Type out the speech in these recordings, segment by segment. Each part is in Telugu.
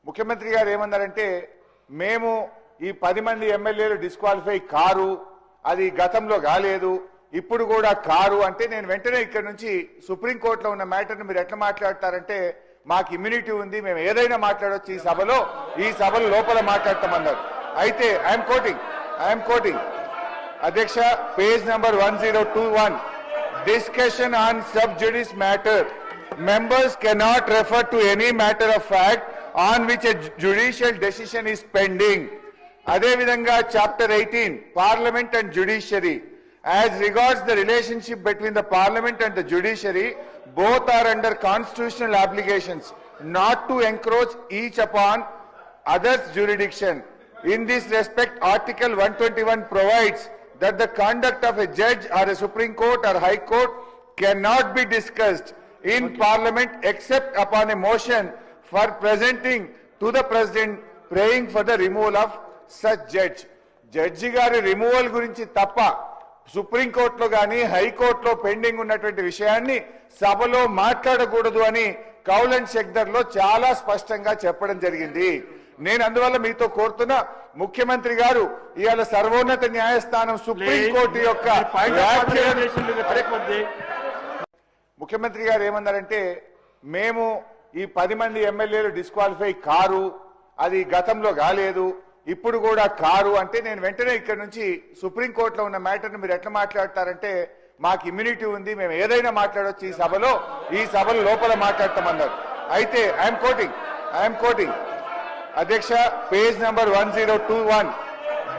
ముఖ్యమంత్రి గారు ఏమన్నారంటే మేము ఈ 10 మంది ఎమ్మెల్యేలు డిస్క్వాలిఫై కారు, అది గతంలో కాలేదు, ఇప్పుడు కూడా కారు అంటే నేను వెంటనే ఇక్కడ నుంచి సుప్రీంకోర్టులో ఉన్న మ్యాటర్ని మీరు ఎట్లా మాట్లాడతారంటే మాకు ఇమ్యూనిటీ ఉంది, మేము ఏదైనా మాట్లాడొచ్చు ఈ సభలో లోపల మాట్లాడతామన్నారు. అయితే ఐఎమ్ కోటింగ్ అధ్యక్ష, page number 1021, discussion on sub జుడిస్ matter, members cannot refer to any matter of fact on which a judicial decision is pending. అదే విధంగా chapter 18, parliament and judiciary, as regards the relationship between the parliament and the judiciary, both are under constitutional obligations not to encroach each upon others' jurisdiction. In this respect, Article 121 provides that the conduct of a judge or a Supreme Court or High Court cannot be discussed in Parliament except upon a motion for presenting to the President praying for the removal of such judge. Judge గారి రిమూవల్ గురించి తప్ప సుప్రీం కోర్టులో గాని హైకోర్టులో పెండింగ్ ఉన్నటువంటి విషయాన్ని సభలో మాట్లాడకూడదు అని కౌల్ అండ్ షెక్దర్ లో చాలా స్పష్టంగా చెప్పడం జరిగింది. నేను అందువల్ల మీతో కోరుతున్నా, ముఖ్యమంత్రి గారు ఇవాళ సర్వోన్నత న్యాయస్థానం సుప్రీంకోర్టు యొక్క ముఖ్యమంత్రి గారు ఏమన్నారంటే మేము ఈ 10 మంది ఎమ్మెల్యేలు డిస్క్వాలిఫై కారు, అది గతంలో కాలేదు, ఇప్పుడు కూడా కారు అంటే నేను వెంటనే ఇక్కడ నుంచి సుప్రీంకోర్టులో ఉన్న మ్యాటర్ని మీరు ఎట్లా మాట్లాడతారంటే మాకు ఇమ్యూనిటీ ఉంది, మేము ఏదైనా మాట్లాడొచ్చు ఈ సభలో లోపల మాట్లాడతామన్నారు. అయితే ఐఎమ్ కోటింగ్ అధ్యక్ష, page number 1021,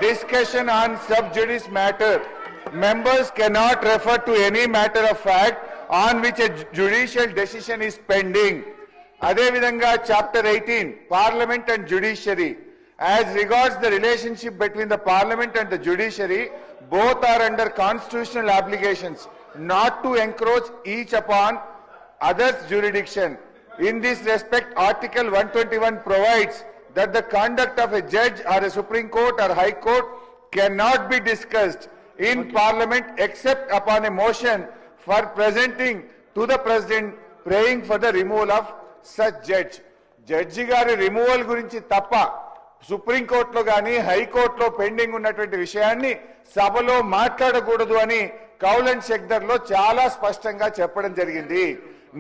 discussion on sub జుడిస్ matter, members cannot refer to any matter of fact on which a judicial decision is pending. అదే విధంగా chapter 18, parliament and judiciary, as regards the relationship between the parliament and the judiciary, both are under constitutional obligations not to encroach each upon others' jurisdiction. In this respect, Article 121 provides that the conduct of a judge or a Supreme Court or High Court cannot be discussed in Parliament except upon a motion for presenting to the President praying for the removal of such judge. Judge గారి రిమూవల్ గురించి తప్ప సుప్రీం కోర్టులో గాని హైకోర్టులో పెండింగ్ ఉన్నటువంటి విషయాన్ని సభలో మాట్లాడకూడదు అని కౌల్ అండ్ షెక్దర్ లో చాలా స్పష్టంగా చెప్పడం జరిగింది.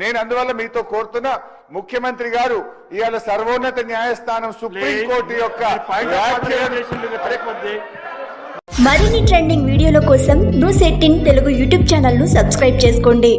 నేను అందువల్ల మీతో కోరుతున్నా, ముఖ్యమంత్రి గారు ఇవాళ సర్వోన్నత న్యాయస్థానం సుప్రీంకోర్టు యొక్క మరిన్ని ట్రెండింగ్ వీడియోల కోసం న్యూస్ 18 తెలుగు యూట్యూబ్ ఛానల్ ను సబ్స్క్రైబ్ చేసుకోండి.